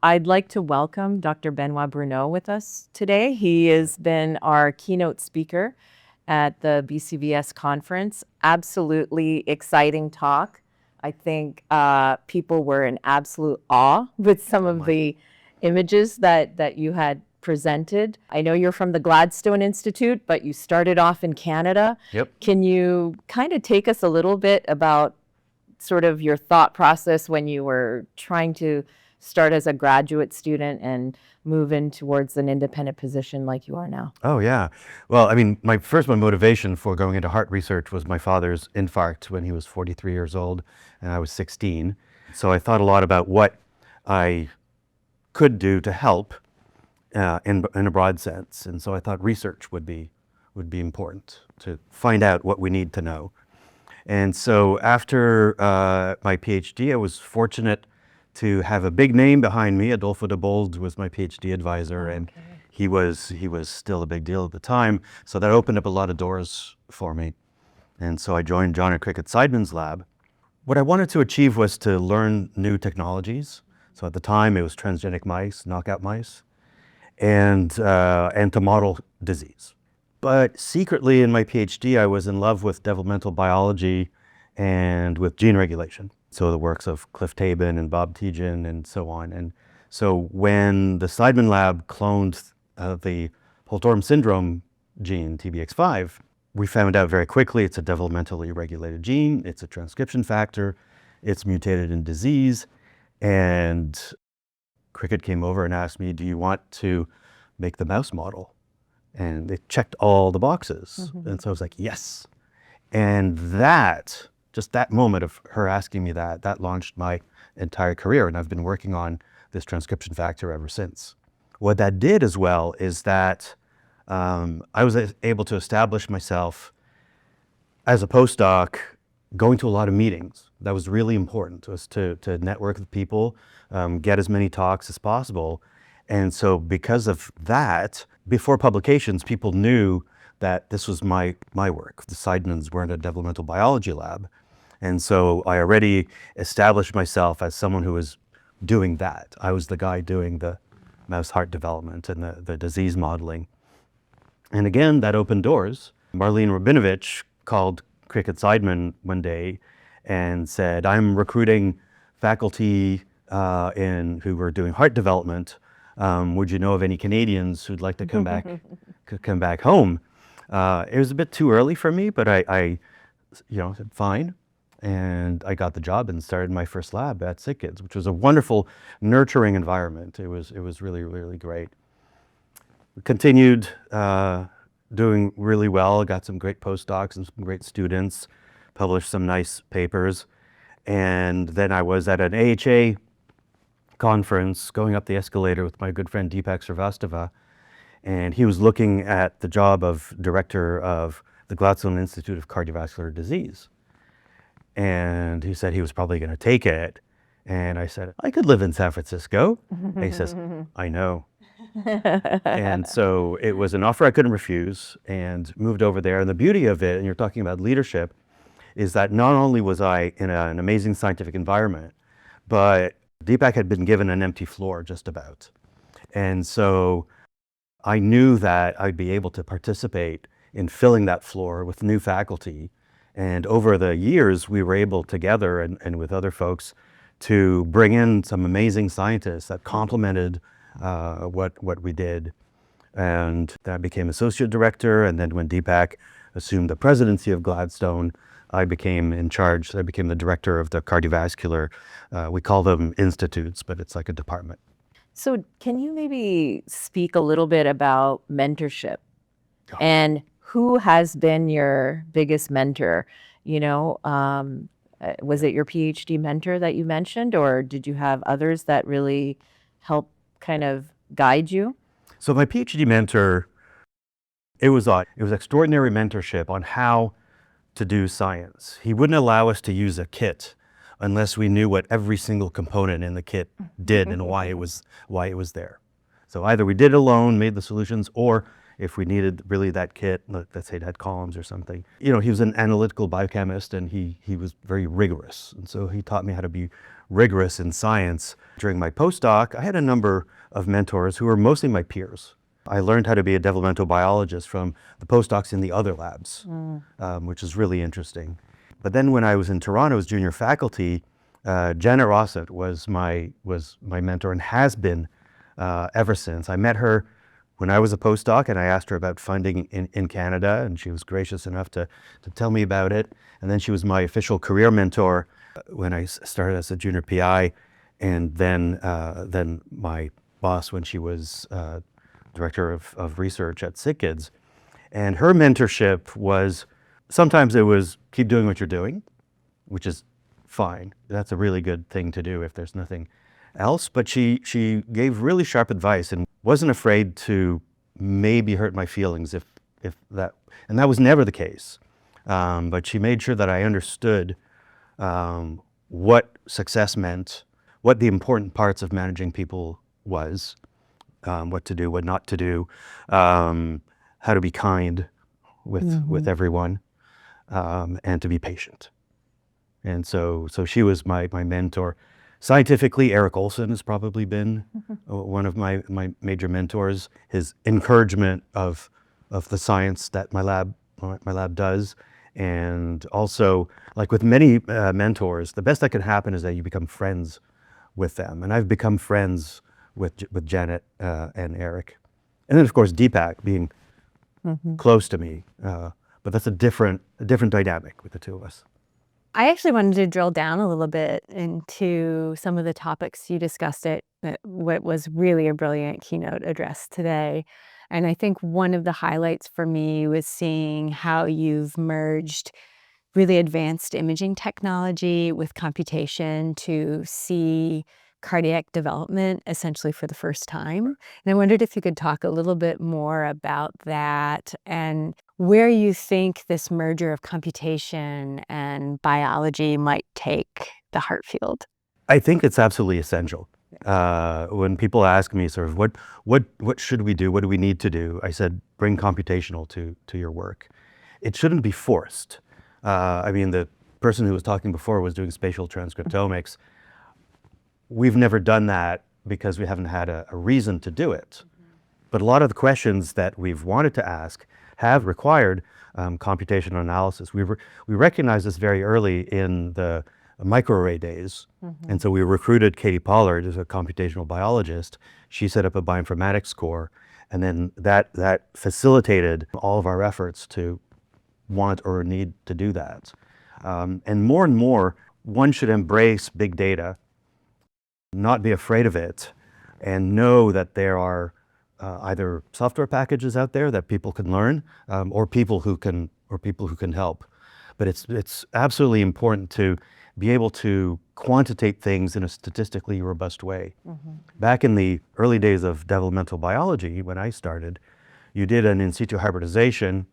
I'd like to welcome Dr. Benoit Bruneau with us today. He has been our keynote speaker at the BCVS conference. Absolutely exciting talk. I think people were in absolute awe with some of the images that you had presented. I know you're from the Gladstone Institute, but you started off in Canada. Yep. Can you kind of take us a little bit about sort of your thought process when you were trying to start as a graduate student and move in towards an independent position like you are now? Oh, yeah. Well, I mean, my motivation for going into heart research was my father's infarct when he was 43 years old and I was 16. So I thought a lot about what I could do to help in a broad sense. And so I thought research would be important to find out what we need to know. And so after my PhD, I was fortunate to have a big name behind me. Adolfo de Bold was my PhD advisor, and he was still a big deal at the time. So that opened up a lot of doors for me. And so I joined John and Cricket Seidman's lab. What I wanted to achieve was to learn new technologies. So at the time, it was transgenic mice, knockout mice, and to model disease. But secretly in my PhD, I was in love with developmental biology and with gene regulation. So the works of Cliff Tabin and Bob Tejan and so on. And so when the Seidman lab cloned the Holt-Oram syndrome gene, TBX5, we found out very quickly it's a developmentally regulated gene, it's a transcription factor, it's mutated in disease. And Cricket came over and asked me, do you want to make the mouse model? And they checked all the boxes. And so I was like, yes. And just that moment of her asking me that launched my entire career. And I've been working on this transcription factor ever since. What that did as well is that I was able to establish myself as a postdoc, going to a lot of meetings. That was really important to us to network with people, get as many talks as possible. And so because of that, before publications, people knew that this was my work. The Seidmans weren't a developmental biology lab. And so I already established myself as someone who was doing that. I was the guy doing the mouse heart development and the disease modeling. And again, that opened doors. Marlene Rabinovich called Cricket Seidman one day and said, I'm recruiting faculty who were doing heart development. Would you know of any Canadians who'd like to come back home? It was a bit too early for me, but I said fine. And I got the job and started my first lab at SickKids, which was a wonderful, nurturing environment. It was really, really great. We continued doing really well, got some great postdocs and some great students, published some nice papers. And then I was at an AHA conference going up the escalator with my good friend Deepak Srivastava, and he was looking at the job of director of the Gladstone Institute of Cardiovascular Disease. And he said he was probably going to take it. And I said, I could live in San Francisco. And he says, I know. And so it was an offer I couldn't refuse and moved over there. And the beauty of it, and you're talking about leadership, is that not only was I in an amazing scientific environment, but Deepak had been given an empty floor just about. And so I knew that I'd be able to participate in filling that floor with new faculty. And over the years, we were able together and with other folks to bring in some amazing scientists that complemented what we did. And I became associate director. And then when Deepak assumed the presidency of Gladstone, I became in charge. I became the director of the cardiovascular. We call them institutes, but it's like a department. So can you maybe speak a little bit about mentorship and who has been your biggest mentor? Was it your PhD mentor that you mentioned, or did you have others that really helped kind of guide you? So my PhD mentor, it was extraordinary mentorship on how to do science. He wouldn't allow us to use a kit unless we knew what every single component in the kit did and why it was there. So either we did it alone, made the solutions, or if we needed really that kit, let's say it had columns or something. You know, he was an analytical biochemist, and he was very rigorous. And so he taught me how to be rigorous in science. During my postdoc, I had a number of mentors who were mostly my peers. I learned how to be a developmental biologist from the postdocs in the other labs, which is really interesting. But then when I was in Toronto as junior faculty, Janet Rossett was my mentor and has been ever since. I met her when I was a postdoc, and I asked her about funding in Canada, and she was gracious enough to tell me about it. And then she was my official career mentor when I started as a junior PI, and then my boss when she was director of research at SickKids. And her mentorship was, sometimes it was keep doing what you're doing, which is fine. That's a really good thing to do if there's nothing else. But she gave really sharp advice and wasn't afraid to maybe hurt my feelings if that, and that was never the case. But she made sure that I understood what success meant, what the important parts of managing people was, what to do, what not to do, how to be kind with everyone, and to be patient. And so she was my mentor. Scientifically, Eric Olson has probably been one of my major mentors. His encouragement of the science that my lab does, and also, like with many mentors, the best that can happen is that you become friends with them. And I've become friends with Janet and Eric, and then of course Deepak being close to me. But that's a different dynamic with the two of us. I actually wanted to drill down a little bit into some of the topics you discussed at what was really a brilliant keynote address today. And I think one of the highlights for me was seeing how you've merged really advanced imaging technology with computation to see cardiac development essentially for the first time. And I wondered if you could talk a little bit more about that and where you think this merger of computation and biology might take the heart field. I think it's absolutely essential. When people ask me sort of what should we do, what do we need to do, I said bring computational to your work. It shouldn't be forced. I mean, the person who was talking before was doing spatial transcriptomics. We've never done that because we haven't had a reason to do it. But a lot of the questions that we've wanted to ask have required computational analysis. We recognized this very early in the microarray days. And so we recruited Katie Pollard as a computational biologist. She set up a bioinformatics core, and then that facilitated all of our efforts to want or need to do that. And more, one should embrace big data, not be afraid of it, and know that there are either software packages out there that people can learn, or people who can help. But it's absolutely important to be able to quantitate things in a statistically robust way. Back in the early days of developmental biology, when I started, you did an in situ hybridization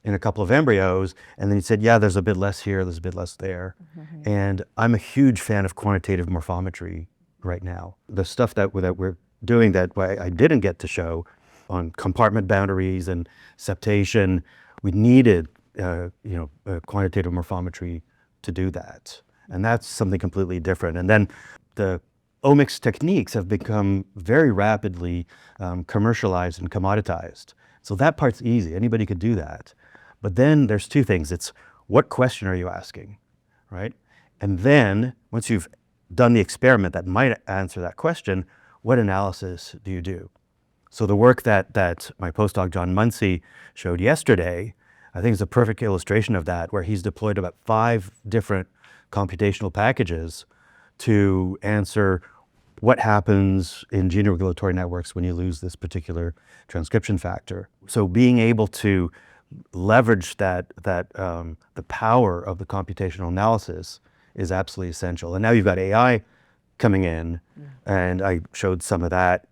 in a couple of embryos, and then you said, yeah, there's a bit less here, there's a bit less there. And I'm a huge fan of quantitative morphometry right now. The stuff that we're doing that I didn't get to show on compartment boundaries and septation, we needed quantitative morphometry to do that. And that's something completely different. And then the omics techniques have become very rapidly commercialized and commoditized. So that part's easy, anybody could do that. But then there's two things. It's what question are you asking, right? And then once you've done the experiment that might answer that question, what analysis do you do? So the work that my postdoc John Munsey showed yesterday, I think is a perfect illustration of that, where he's deployed about 5 different computational packages to answer what happens in gene regulatory networks when you lose this particular transcription factor. So being able to leverage the power of the computational analysis is absolutely essential. And now you've got AI coming in, and I showed some of that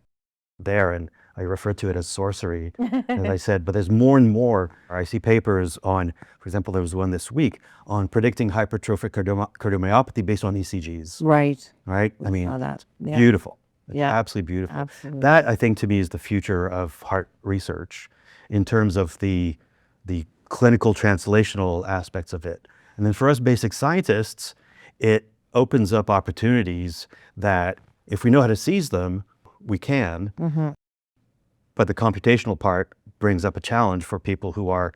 there, and I referred to it as sorcery, as I said, but there's more and more. I see papers on, for example, there was one this week on predicting hypertrophic cardiomyopathy based on ECGs. Right. Right? I mean, that. Yeah. beautiful. Yeah. Absolutely beautiful. Absolutely. That, I think, to me is the future of heart research. in terms of the clinical translational aspects of it. And then for us basic scientists, it opens up opportunities that if we know how to seize them, we can. But the computational part brings up a challenge for people who are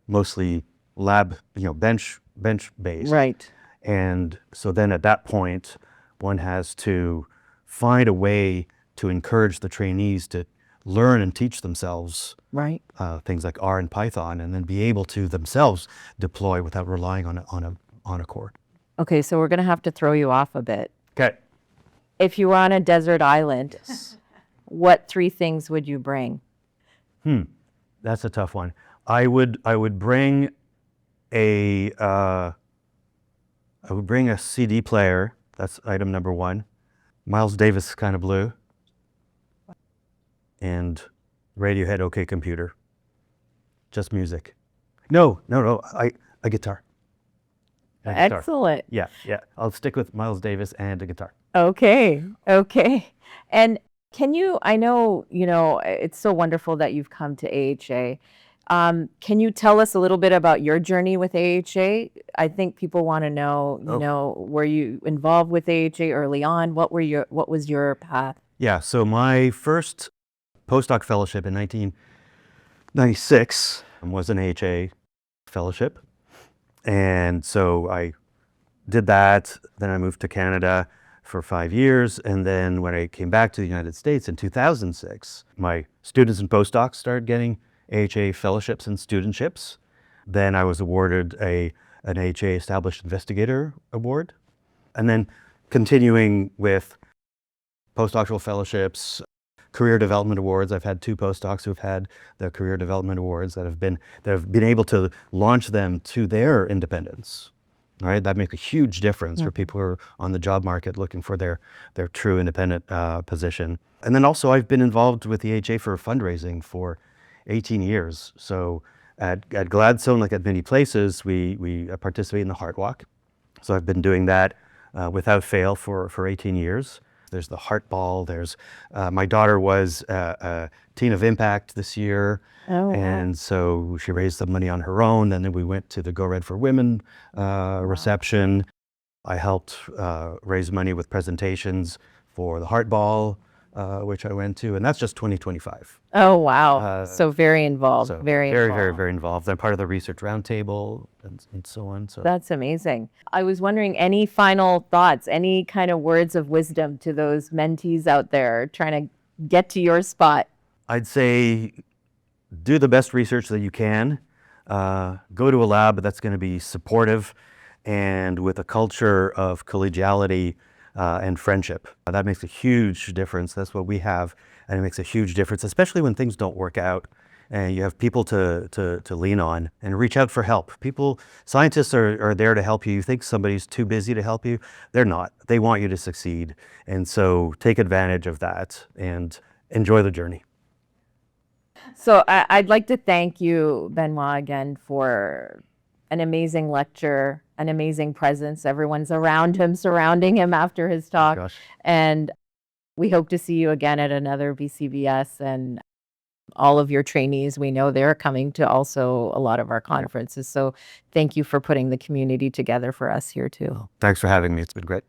mostly lab, bench based. Right. And so then at that point, one has to find a way to encourage the trainees to learn and teach themselves Right. things like R and Python, and then be able to themselves deploy without relying on a core. Okay, so we're going to have to throw you off a bit. Okay. If you were on a desert island, what 3 things would you bring? That's a tough one. I would bring a CD player. That's item number 1. Miles Davis Kind of Blue. And Radiohead OK Computer. Just music. No, a guitar. Excellent. Yeah. I'll stick with Miles Davis and a guitar. Okay. And I know, it's so wonderful that you've come to AHA. Can you tell us a little bit about your journey with AHA? I think people want to know, were you involved with AHA early on? What was your path? Yeah, so my first postdoc fellowship in 1996 was an AHA fellowship. And so I did that. Then I moved to Canada for 5 years. And then when I came back to the United States in 2006, my students and postdocs started getting AHA fellowships and studentships. Then I was awarded an AHA Established Investigator Award. And then continuing with postdoctoral fellowships, career development awards. I've had 2 postdocs who've had the career development awards that have been able to launch them to their independence. Right, that makes a huge difference for people who are on the job market looking for their true independent position. And then also I've been involved with the AHA for fundraising for 18 years. So at Gladstone, like at many places, we participate in the Heart Walk. So I've been doing that without fail for 18 years. There's the Heart Ball. There's my daughter was a Teen of Impact this year. Oh, wow. And so she raised some money on her own. And then we went to the Go Red for Women reception. I helped raise money with presentations for the Heart Ball, which I went to. And that's just 2025. Oh, wow. So very involved. So very involved. very involved. I'm part of the research roundtable and so on. So That's amazing. I was wondering, any final thoughts, any kind of words of wisdom to those mentees out there trying to get to your spot? I'd say do the best research that you can. Go to a lab that's going to be supportive and with a culture of collegiality and friendship. That makes a huge difference. That's what we have, and it makes a huge difference, especially when things don't work out and you have people to lean on and reach out for help. Scientists are there to help you. You think somebody's too busy to help you. They're not. They want you to succeed. And so take advantage of that and enjoy the journey. So I'd like to thank you, Benoit, again for an amazing lecture, an amazing presence. Everyone's around him, surrounding him after his talk. Gosh. And we hope to see you again at another BCVS, and all of your trainees. We know they're coming to also a lot of our conferences. So thank you for putting the community together for us here too. Thanks for having me. It's been great.